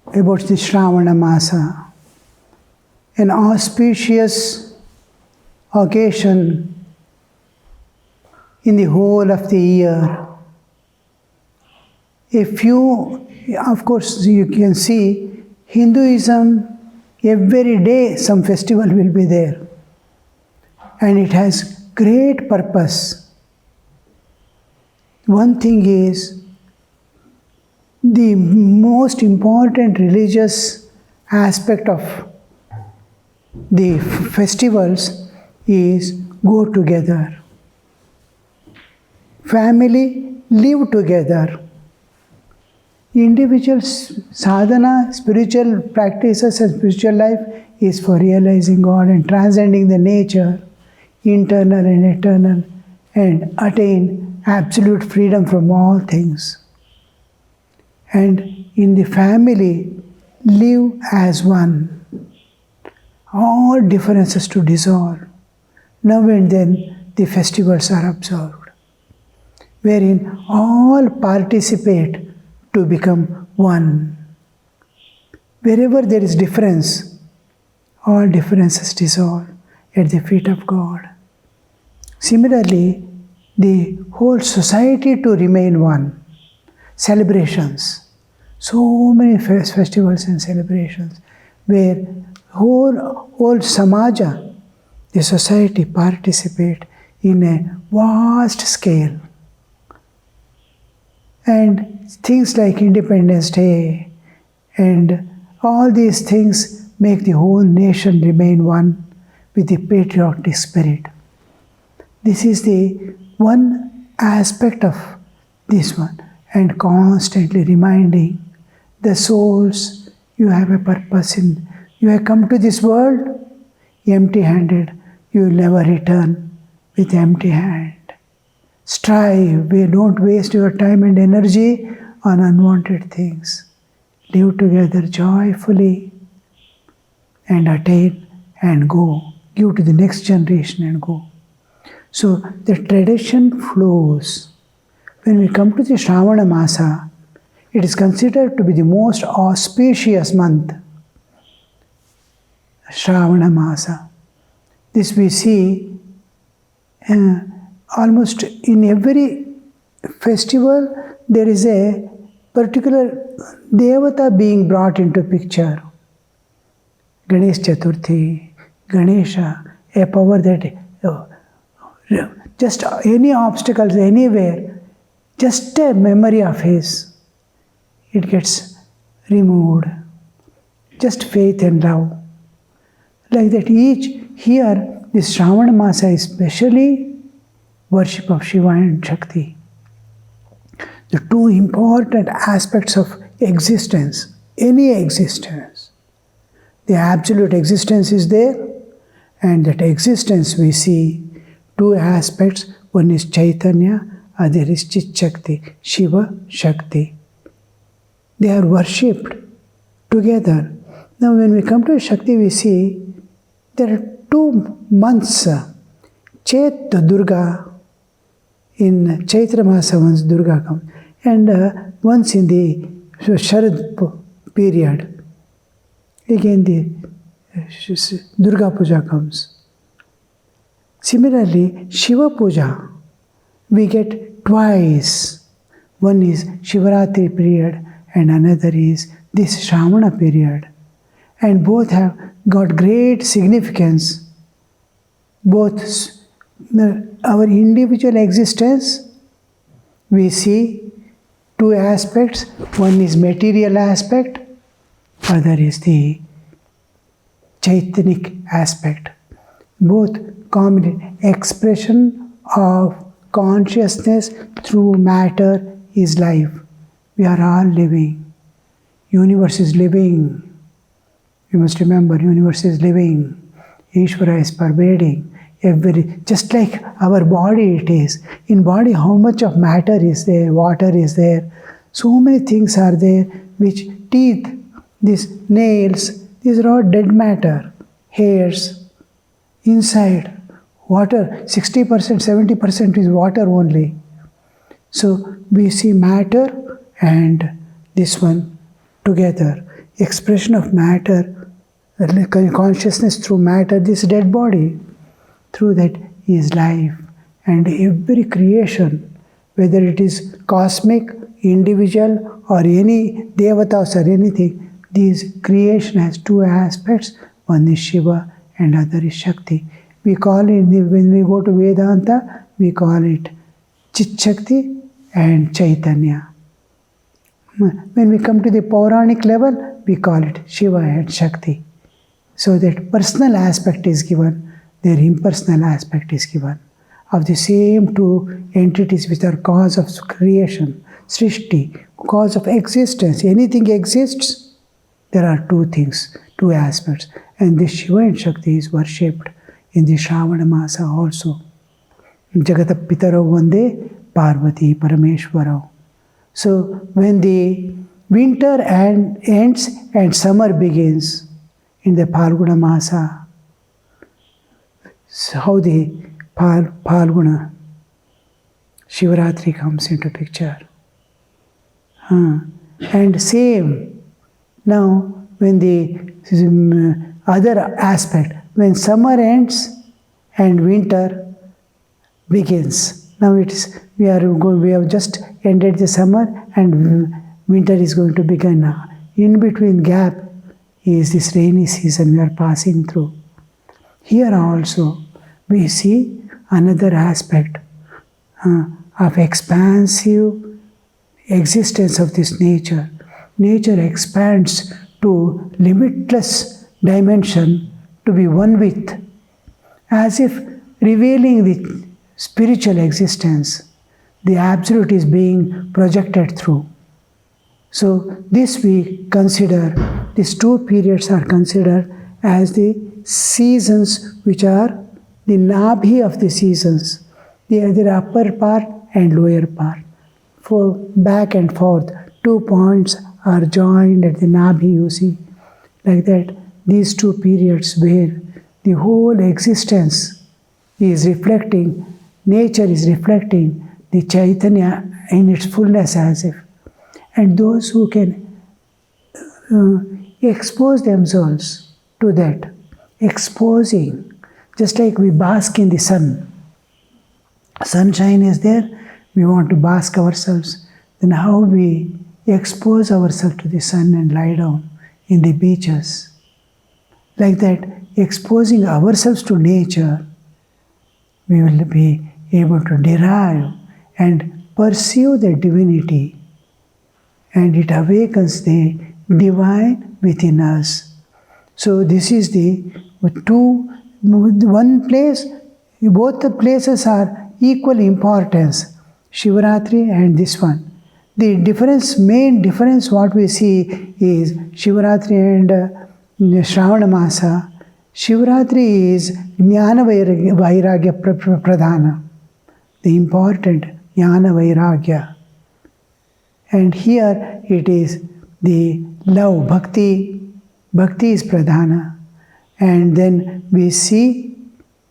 about the Shravana Masa, an auspicious occasion in the whole of the year. Of course, you can see Hinduism, every day some festival will be there. And it has great purpose. One thing is, the most important religious aspect of the festivals is go together. Family, live together. Individual sadhana, spiritual practices and spiritual life is for realizing God and transcending the nature, internal and eternal, and attain absolute freedom from all things. And in the family, live as one. All differences to dissolve. Now and then the festivals are observed, wherein all participate to become one. Wherever there is difference, all differences dissolve at the feet of God. Similarly, the whole society to remain one. Celebrations. So many festivals and celebrations where whole samaja, the society, participate in a vast scale. And things like Independence Day and all these things make the whole nation remain one with the patriotic spirit. This is the one aspect of this one, and constantly reminding the souls you have a purpose in. You have come to this world empty-handed. You will never return with empty hand. Strive. Don't waste your time and energy on unwanted things. Live together joyfully and attain and go. Give to the next generation and go. So the tradition flows. When we come to the Shravana Masa, it is considered to be the most auspicious month. Shravana Masa. This we see almost in every festival there is a particular devata being brought into picture. Ganesh Chaturthi, Ganesha, a power that just any obstacles anywhere, just a memory of his, it gets removed. Just faith and love. Like that here, this Shravana Masa is especially worship of Shiva and Shakti. The two important aspects of existence, any existence. The absolute existence is there, and that existence we see two aspects. One is Chaitanya, other is Chit Shakti, Shiva Shakti. They are worshipped together. Now when we come to Shakti, we see there are 2 months. Chet Durga, in Chaitra Masa once Durga comes, and once in the Sharad period, again the Durga Puja comes. Similarly, Shiva Puja, we get twice. One is Shivaratri period and another is this Shravana period. And both have got great significance. Both our individual existence, we see 2 aspects. One is material aspect, other is the Chaitanic aspect. Both common expression of consciousness through matter is life. We are all living. Universe is living. You must remember, universe is living. Ishvara is pervading. Just like our body it is. In body, how much of matter is there, water is there. So many things are there, which teeth, these nails, these are all dead matter. Hairs, inside, water, 60%, 70% is water only. So we see matter and this one together. expression of matter, consciousness through matter, this dead body. Through that is life. And every creation, whether it is cosmic, individual, or any devatas or anything, this creation has two aspects. One is Shiva and other is Shakti. We call it, when we go to Vedanta, we call it Chit Shakti and Chaitanya. When we come to the Puranic level, we call it Shiva and Shakti. So that personal aspect is given, their impersonal aspect is given. Of the same two entities which are cause of creation, Srishti, cause of existence. Anything exists, there are two things, two aspects. And this Shiva and Shakti is worshipped in the Shravana Masa also. Jagata Pitaro Vande Parvati Parameshwarao. So when the winter ends and summer begins in the Phalguna Masa, so how the Phalguna Shivaratri comes into picture. And same, now when the other aspect, when summer ends and winter begins. Now we have just ended the summer and winter is going to begin now. In between gap is this rainy season we are passing through. Here also we see another aspect of expansive existence of this nature. Nature expands to limitless dimension to be one with, as if revealing the spiritual existence. The absolute is being projected through. So this we consider, these two periods are considered as the seasons which are the nabhi of the seasons. They are the upper part and lower part. For back and forth, 2 points are joined at the nabhi, you see. Like that, these two periods where the whole existence is reflecting, nature is reflecting the Chaitanya in its fullness as if. And those who can expose themselves to that, exposing, just like we bask in the sun. Sunshine is there, we want to bask ourselves. Then how we expose ourselves to the sun and lie down in the beaches. Like that, exposing ourselves to nature, we will be able to derive and perceive the divinity, and it awakens the divine within us. So this is the one place, both the places are equal importance, Shivaratri and this one. The difference, main difference what we see is Shivaratri and Shravana Masa. Shivaratri is Jnana Vairagya Pradhana, the important Jnana Vairagya. And here it is the love, bhakti. Bhakti is Pradhana. And then we see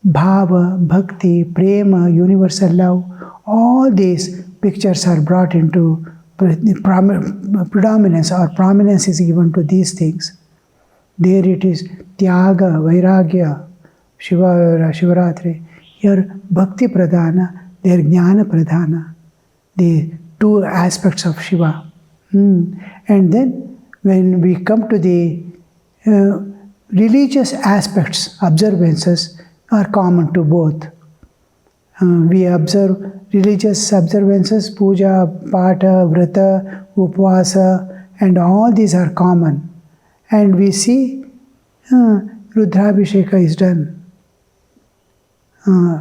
Bhava, Bhakti, Prema, universal love. All these pictures are brought into predominance, or prominence is given to these things. There it is Tyaga, Vairagya, Shivaratri. Here Bhakti Pradhana, there Jnana Pradhana. The two aspects of Shiva. And then when we come to the religious aspects, observances are common to both. We observe religious observances, puja, pata, vrata, upvasa, and all these are common. And we see Rudrabhisheka is done.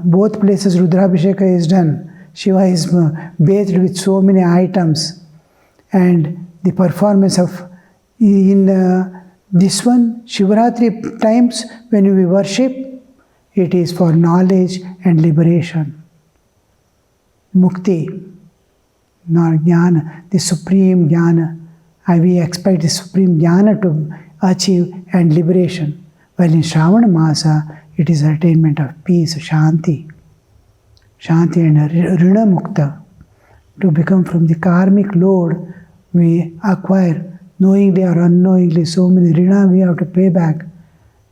Both places Rudrabhisheka is done. Shiva is bathed with so many items. And the performance of, in this one, Shivaratri times when we worship, it is for knowledge and liberation. Mukti, jnana, the supreme jnana. We expect the supreme jnana to achieve and liberation. While in Shravana Masa, it is attainment of peace, Shanti. Shanti and Rina Mukta. To become from the karmic load, we acquire knowingly or unknowingly, so many rina we have to pay back.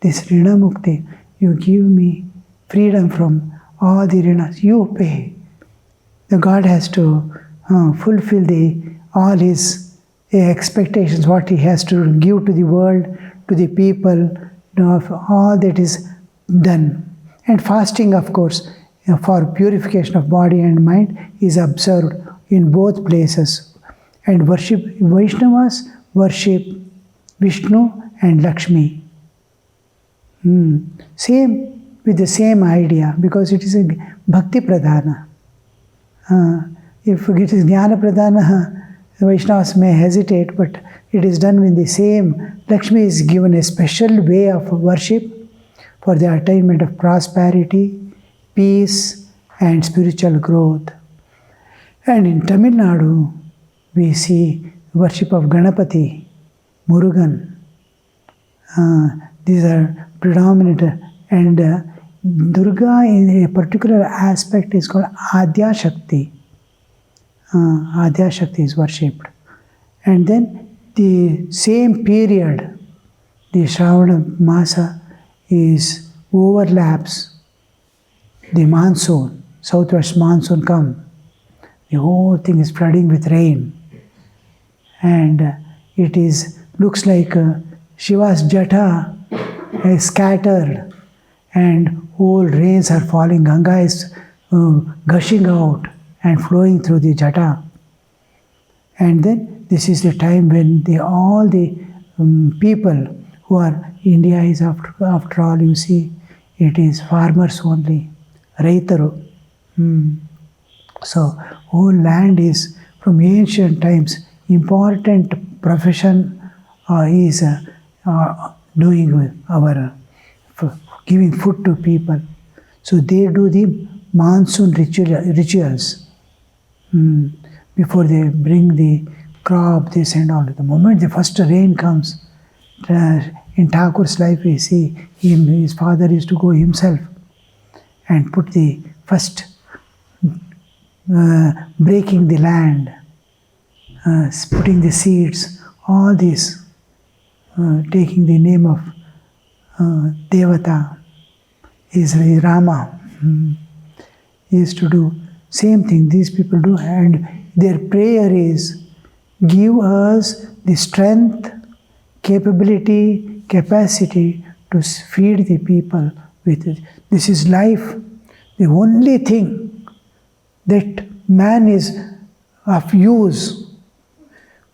This rina mukti, you give me freedom from all the rinas, you pay. The God has to fulfill all his expectations, what he has to give to the world, to the people, all that is done. And fasting, of course, for purification of body and mind is observed in both places. And Vaishnavas worship Vishnu and Lakshmi. Same, with the same idea, because it is a bhakti pradhana. If it is jnana pradhana, Vaishnavas may hesitate, but it is done with the same. Lakshmi is given a special way of worship for the attainment of prosperity, peace, and spiritual growth. And in Tamil Nadu, we see worship of Ganapati, Murugan. These are predominant. And Durga in a particular aspect is called Adya Shakti. Adya Shakti is worshipped. And then the same period, the Shravana Masa overlaps the monsoon, southwest monsoon come. The whole thing is flooding with rain. And it looks like Shiva's jata is scattered and whole rains are falling. Ganga is gushing out and flowing through the jata. And then this is the time when all the people who are, India is after all, you see, it is farmers only, Raitaru. So whole land is, from ancient times, important profession is doing our giving food to people. So they do the monsoon rituals before they bring the crop, this and all. The moment the first rain comes, in Thakur's life we see his father used to go himself and put the first breaking the land, putting the seeds, all this, taking the name of Devata, is Rama. He used to do same thing these people do, and their prayer is, give us the strength, capability, capacity to feed the people with it. This is life. The only thing that man is of use,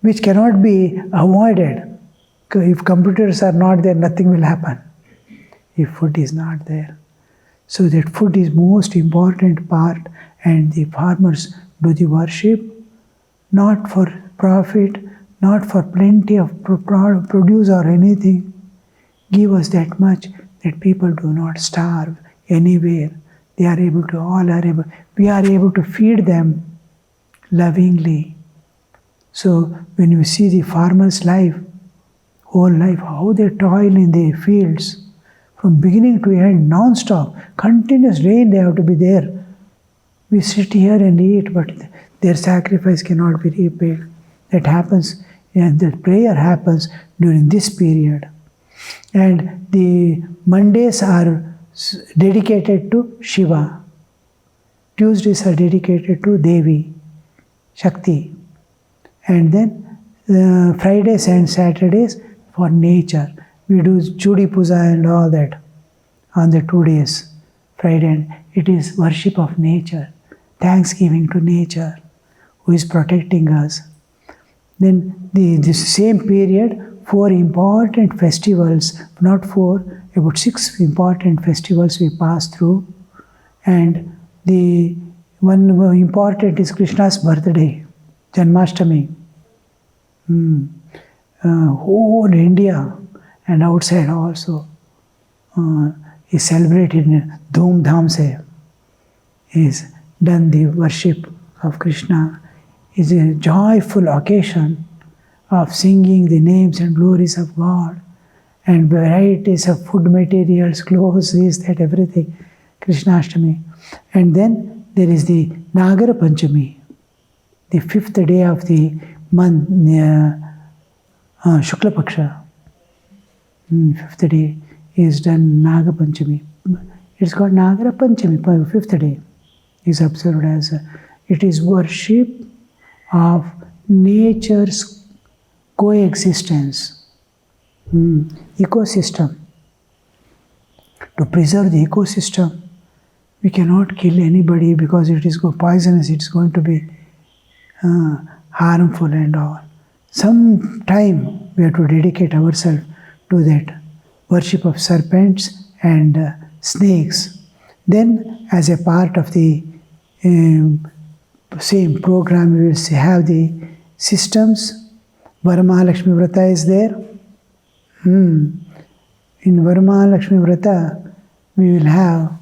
which cannot be avoided. If computers are not there, nothing will happen. If food is not there. So that food is most important part, and the farmers do the worship not for profit, not for plenty of produce or anything. Give us that much that people do not starve anywhere. They are able to, we are able to feed them lovingly. So when you see the farmer's life, whole life, how they toil in the fields, from beginning to end, non-stop, continuous rain, they have to be there. We sit here and eat, but their sacrifice cannot be repaid. That happens, and the prayer happens during this period. And the Mondays are dedicated to Shiva. Tuesdays are dedicated to Devi, Shakti. And then Fridays and Saturdays for nature. We do Chudi Puja and all that on the 2 days, Friday. And it is worship of nature, thanksgiving to nature, who is protecting us. Then this same period, 4 important festivals, not 4, about 6 important festivals we pass through. And the one important is Krishna's birthday, Janmashtami. Whole India and outside also is celebrated in Dhoom Dham se. Is done the worship of Krishna. Is a joyful occasion of singing the names and glories of God, and varieties of food materials, clothes, this, that, everything. Krishnashtami. And then there is the Nagara Panchami, the 5th day of the month, Shukla Paksha. Fifth day is done Naga Panchami. It's called Nagara Panchami, fifth day is observed as it is worship of nature's coexistence, ecosystem. To preserve the ecosystem, we cannot kill anybody because it is poisonous, it's going to be harmful and all. Some time we have to dedicate ourselves to that worship of serpents and snakes. Then, as a part of the same program, we will have the systems. Varamahalakshmi Vrata is there. In Varamahalakshmi Vrata, we will have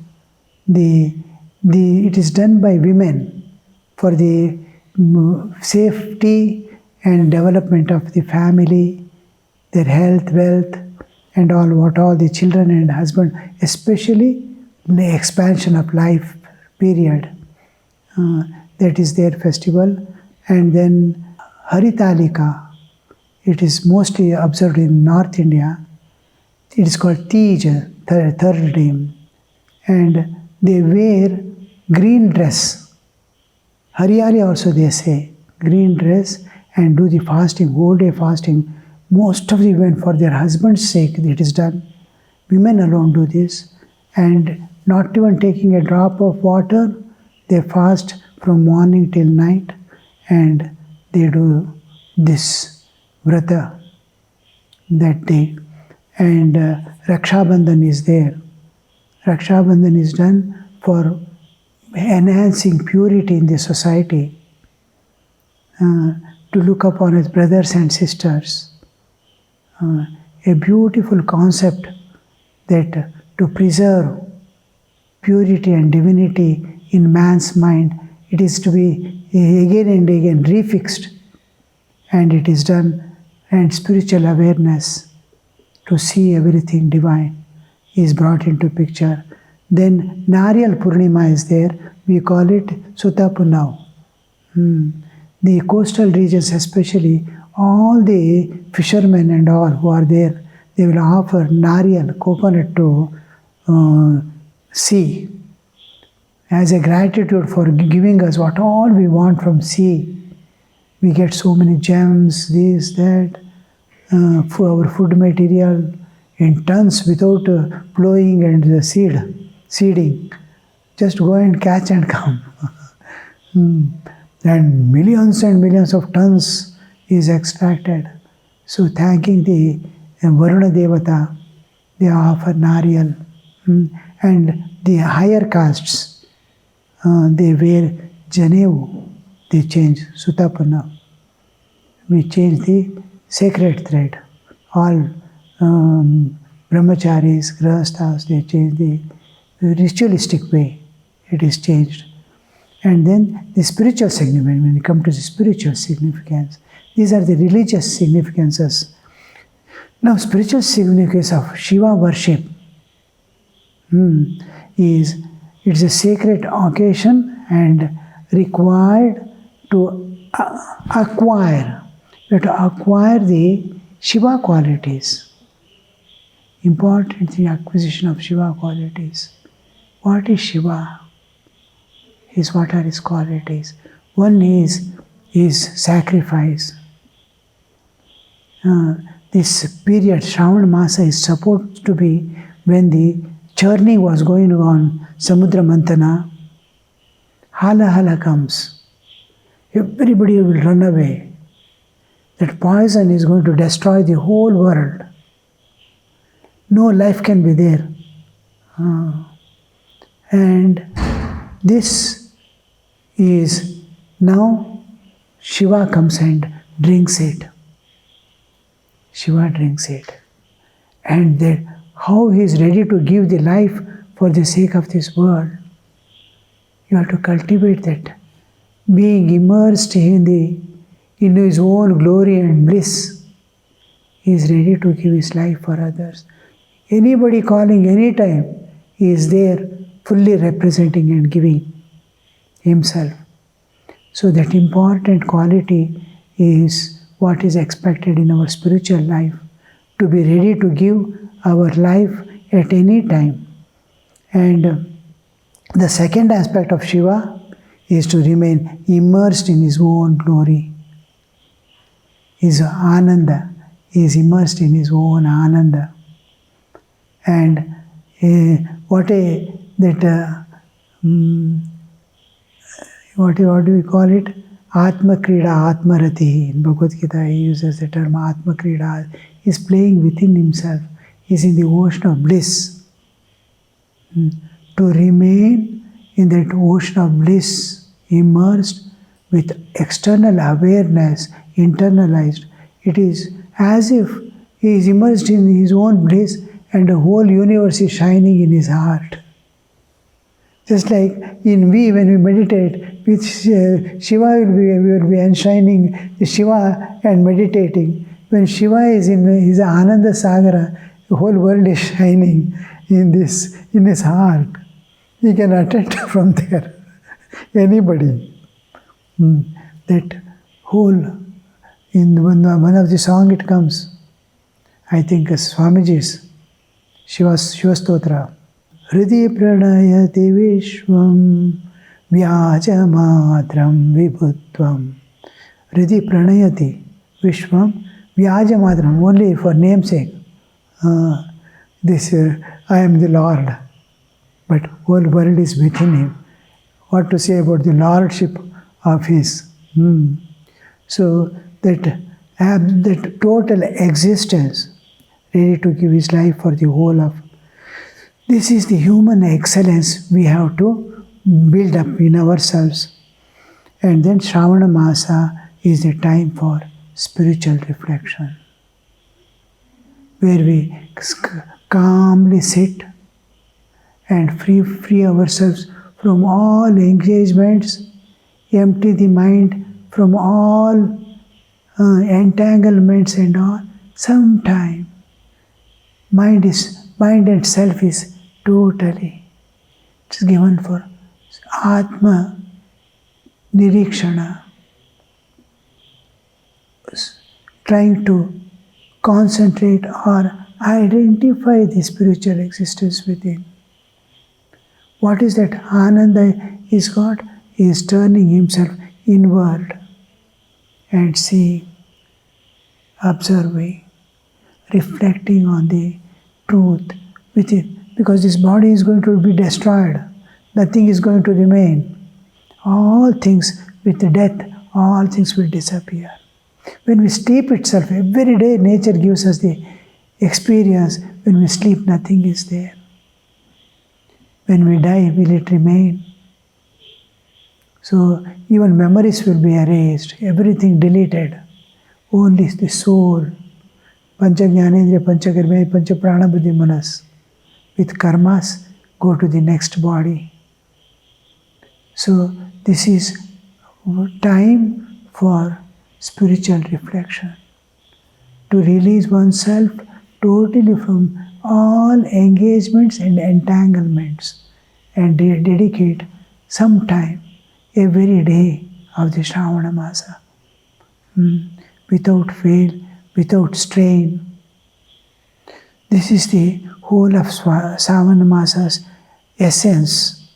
it is done by women for the safety and development of the family, their health, wealth, and what all the children and husband, especially the expansion of life period. That is their festival. And then Haritalika, it is mostly observed in North India. It is called Tej, third day. And they wear green dress. Hariyali also they say, green dress, and do the fasting, whole day fasting. Most of the women, for their husband's sake, it is done. Women alone do this, and not even taking a drop of water, they fast from morning till night, and they do this vrata that day. And Raksha Bandhan is there. Raksha Bandhan is done for enhancing purity in the society, to look upon as brothers and sisters. A beautiful concept that to preserve purity and divinity in man's mind, it is to be again and again refixed, and it is done, and spiritual awareness to see everything divine is brought into picture. Then Nariyal Purnima is there, we call it Sutta Punav. The coastal regions especially, all the fishermen and all who are there, they will offer Nariyal, coconut to sea as a gratitude for giving us what all we want from sea. We get so many gems, this, that, for our food material in tons without plowing and seeding. Just go and catch and come. And millions of tons is extracted. So thanking the Varuna Devata, they offer Nariyal. And the higher castes, they wear Janevu, they change Sutapana. We change the sacred thread. All brahmacharis, grahasthas, they change the ritualistic way. It is changed. And then the spiritual significance, when you come to the spiritual significance, these are the religious significances. Now, spiritual significance of Shiva worship is, it's a sacred occasion and required to acquire. You have to acquire the Shiva qualities. Important, the acquisition of Shiva qualities. What is Shiva? What are his qualities? One is sacrifice. This period, Shravana Masa, is supposed to be when the churning was going on, Samudra Mantana. Hala hala comes. Everybody will run away. That poison is going to destroy the whole world. No life can be there. And this is now Shiva comes and drinks it. Shiva drinks it. And that how he is ready to give the life for the sake of this world. You have to cultivate that. Being immersed in his own glory and bliss, he is ready to give his life for others. Anybody calling anytime, he is there fully representing and giving himself. So that important quality is what is expected in our spiritual life, to be ready to give our life at any time. And the second aspect of Shiva is to remain immersed in his own glory. His Ananda is immersed in his own Ananda. And what do we call it? Atma Krida, Atma Rati. In Bhagavad Gita, he uses the term Atma Krida. He is playing within himself. He is in the ocean of bliss. To remain in that ocean of bliss, immersed with external awareness, internalized, it is as if he is immersed in his own bliss and the whole universe is shining in his heart. Just like when we meditate, with Shiva we will be enshrining the Shiva and meditating. When Shiva is in his Ananda Sagara, the whole world is shining in his heart. He can attend from there. Anybody. That whole, in one of the song it comes, I think Swamiji's Shiva Stotra. Hridi pranayati vishvam vyajamatram vibhutvam. Hridi pranayati vishvam vyajamatram, only for namesake. I am the Lord, but whole world is within him. What to say about the lordship of his? So that total existence, ready to give his life for the whole of. This is the human excellence we have to build up in ourselves. And then Shravana Masa is the time for spiritual reflection, where we calmly sit and free ourselves from all engagements, empty the mind from all entanglements and all. Sometime mind and self is totally, it is given for Atma Nirikshana, trying to concentrate or identify the spiritual existence within. What is that Ananda is got? He is turning himself inward and seeing, observing, reflecting on the truth within. Because this body is going to be destroyed. Nothing is going to remain. All things with death, all things will disappear. When we sleep itself, every day nature gives us the experience. When we sleep, nothing is there. When we die, will it remain? So even memories will be erased, everything deleted. Only the soul, Pancha Jnanendriya, Pancha Karma, Pancha Prana Buddhi Manas, with karmas, go to the next body. So this is time for spiritual reflection, to release oneself totally from all engagements and entanglements and dedicate some time every day of the Shravana Masa, without fail, without strain. This is the whole of Shravana Masa's essence.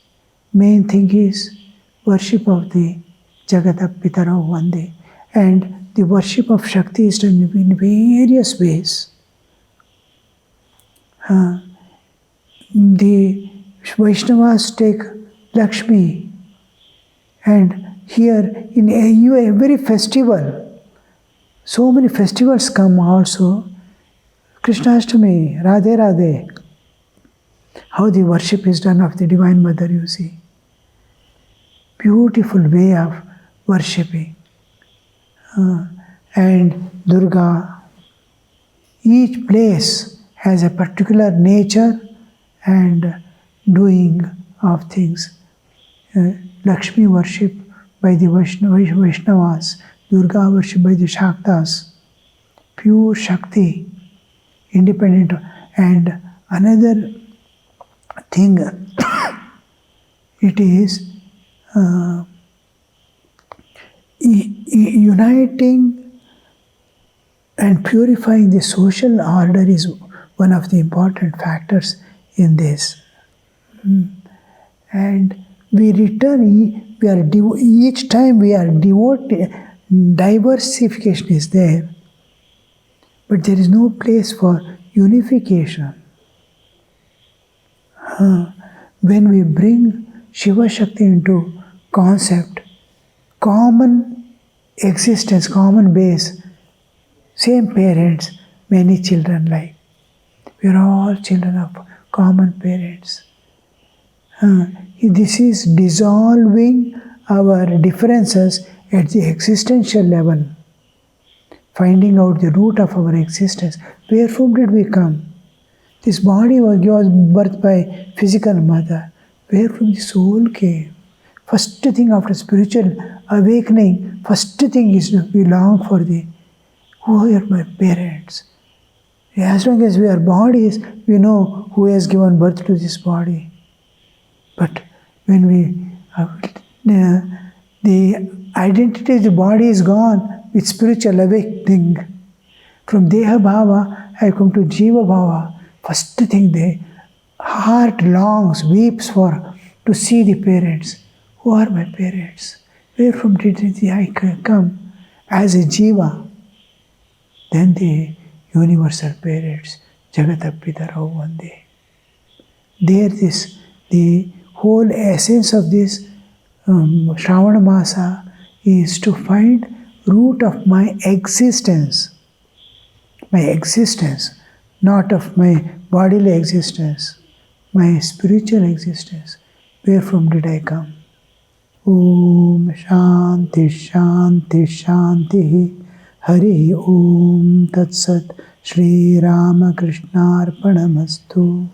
Main thing is worship of the Jagata Pitaro Vande, and the worship of Shakti is done in various ways. The Vaishnavas take Lakshmi, and here in every festival, so many festivals come also. Krishnashtami, Radhe Radhe, how the worship is done of the Divine Mother, you see. Beautiful way of worshipping. And Durga, each place has a particular nature and doing of things. Lakshmi worship by the Vaishnavas, Durga worship by the Shaktas, pure Shakti, independent. And another thing, it is uniting And purifying the social order is one of the important factors in this. And we return, each time we are devoted, diversification is there, but there is no place for unification. When we bring Shiva Shakti into concept, common existence, common base, same parents, many children like. We are all children of common parents. This is dissolving our differences at the existential level, finding out the root of our existence. Where from did we come? This body was given birth by physical mother. Where from the soul came? First thing after spiritual awakening, first thing is we long for who are my parents? As long as we are bodies, we know who has given birth to this body. But when the identity of the body is gone, with spiritual awakening, from Deha Bhava, I come to Jiva Bhava. First thing the heart longs, weeps for, to see the parents. Who are my parents? Where from did I come? As a Jiva. Then the universal parents, Jagatappitarao Vande. There the whole essence of this Shravana Masa is to find root of my existence, not of my bodily existence, my spiritual existence. Where from did I come? Om Shanti Shanti Shanti Hari Om Tat Sat Shri Ramakrishna Arpanamastu.